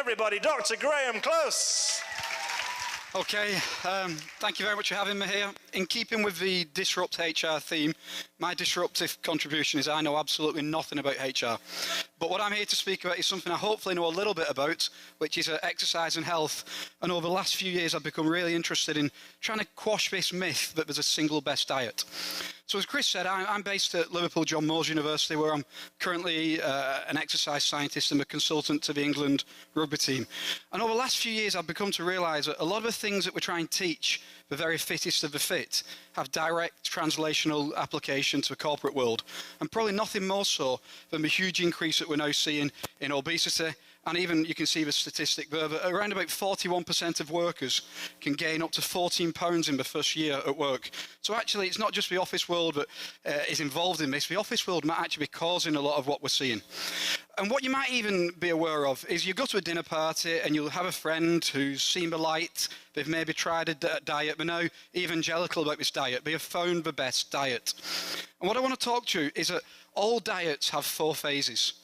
Everybody, Dr. Graeme Close. Okay, thank you very much for having me here. In keeping with the Disrupt HR theme, my disruptive contribution is I know absolutely nothing about HR. But what I'm here to speak about is something I hopefully know a little bit about, which is exercise and health. And over the last few years, I've become really interested in trying to quash this myth that there's a single best diet. So as Chris said, I'm based at Liverpool John Moores University, where I'm currently an exercise scientist and a consultant to the England rugby team. And over the last few years, I've become to realise that a lot of the things that we try and teach the very fittest of the fit have direct translational application to the corporate world, and probably nothing more so than the huge increase that we're now seeing in obesity. And even you can see the statistic there that around about 41% of workers can gain up to 14 pounds in the first year at work. So actually it's not just the office world that is involved in this. The office world might actually be causing a lot of what we're seeing. And what you might even be aware of is you go to a dinner party and you'll have a friend who's seen the light, they've maybe tried a diet, they're now evangelical about this diet, they have found the best diet. And what I want to talk to you is that all diets have 4 phases.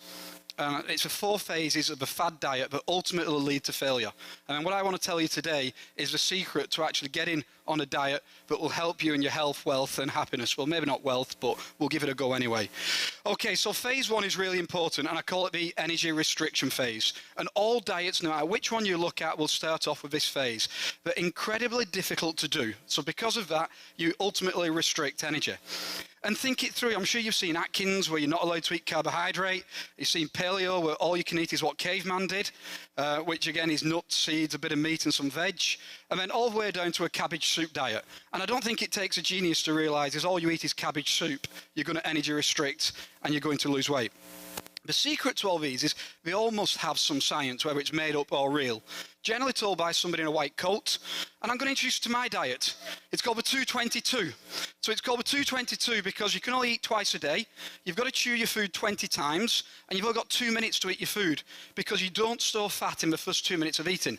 It's the 4 phases of the fad diet that ultimately will lead to failure. And what I want to tell you today is the secret to actually getting on a diet that will help you in your health, wealth and happiness. Well, maybe not wealth, but we'll give it a go anyway. Okay, so phase 1 is really important, and I call it the energy restriction phase. And all diets, no matter which one you look at, will start off with this phase. They're incredibly difficult to do. So because of that, you ultimately restrict energy. And think it through. I'm sure you've seen Atkins, where you're not allowed to eat carbohydrate. You've seen paleo, where all you can eat is what caveman did, which again is nuts, seeds, a bit of meat and some veg. And then all the way down to a cabbage soup diet. And I don't think it takes a genius to realise is all you eat is cabbage soup, you're going to energy restrict and you're going to lose weight. The secret to all these is they all must have some science, whether it's made up or real. Generally told by somebody in a white coat. And I'm going to introduce you to my diet. It's called the 222. So it's called the 222 because you can only eat twice a day. You've got to chew your food 20 times. And you've only got 2 minutes to eat your food because you don't store fat in the first 2 minutes of eating.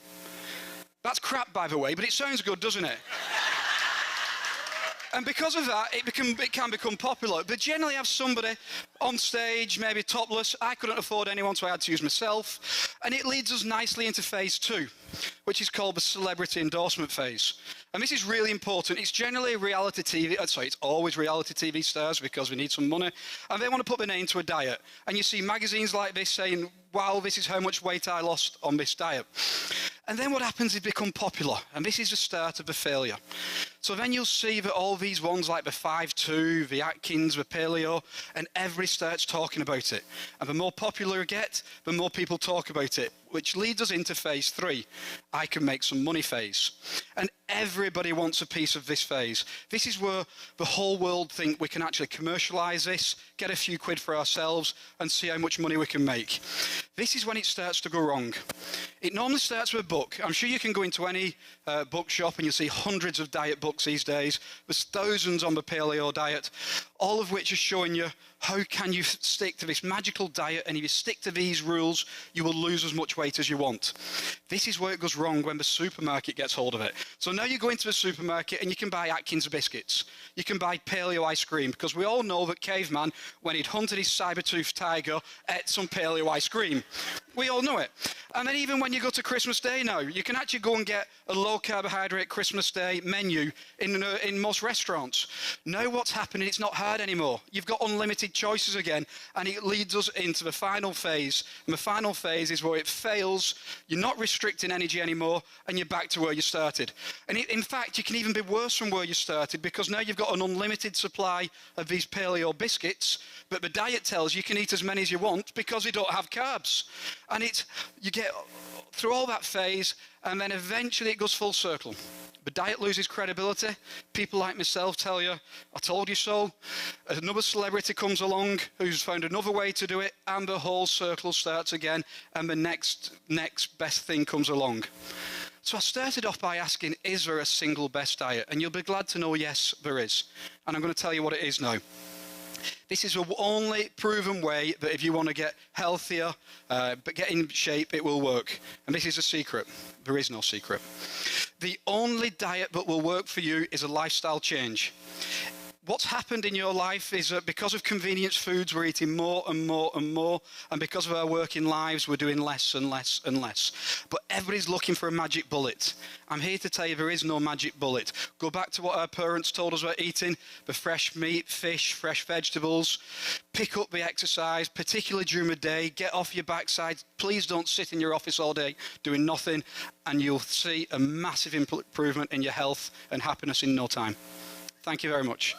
That's crap, by the way, but it sounds good, doesn't it? And because of that, it can become popular. But generally have somebody on stage, maybe topless. I couldn't afford anyone, so I had to use myself. And it leads us nicely into phase 2, which is called the celebrity endorsement phase. And this is really important. It's generally reality TV, it's always reality TV stars because we need some money. And they want to put their name to a diet. And you see magazines like this saying, wow, this is how much weight I lost on this diet. And then what happens is they become popular. And this is the start of the failure. So then you'll see that all these ones like the 5-2, the Atkins, the paleo, and everybody starts talking about it. And the more popular it gets, the more people talk about it, which leads us into phase 3, I can make some money phase. And everybody wants a piece of this phase. This is where the whole world think we can actually commercialize this, get a few quid for ourselves, and see how much money we can make. This is when it starts to go wrong. It normally starts with a book. I'm sure you can go into any bookshop and you'll see hundreds of diet books these days. There's thousands on the paleo diet, all of which are showing you how can you stick to this magical diet, and if you stick to these rules, you will lose as much weight as you want. This is where it goes wrong when the supermarket gets hold of it. So now you go into the supermarket and you can buy Atkins biscuits. You can buy paleo ice cream, because we all know that caveman, when he'd hunted his saber-toothed tiger, ate some paleo ice cream. We all know it. And then even when you go to Christmas Day now, you can actually go and get a low-carbohydrate Christmas Day menu in most restaurants. Now what's happening, it's not hard anymore. You've got unlimited choices again, and it leads us into the final phase. And the final phase is where it fails, you're not restricting energy anymore, and you're back to where you started. And in fact, you can even be worse from where you started, because now you've got an unlimited supply of these paleo biscuits, but the diet tells you can eat as many as you want because they don't have carbs. And you get through all that phase, and then eventually it goes full circle. The diet loses credibility. People like myself tell you, I told you so. Another celebrity comes along who's found another way to do it, and the whole circle starts again, and the next best thing comes along. So I started off by asking, is there a single best diet? And you'll be glad to know, yes, there is. And I'm going to tell you what it is now. This is the only proven way that if you want to get healthier, but get in shape, it will work. And this is a secret. There is no secret. The only diet that will work for you is a lifestyle change. what's happened in your life is that because of convenience foods, we're eating more and more and more. And because of our working lives, we're doing less and less and less. But everybody's looking for a magic bullet. I'm here to tell you there is no magic bullet. Go back to what our parents told us about eating: the fresh meat, fish, fresh vegetables. Pick up the exercise, particularly during the day. Get off your backside. Please don't sit in your office all day doing nothing, and you'll see a massive improvement in your health and happiness in no time. Thank you very much.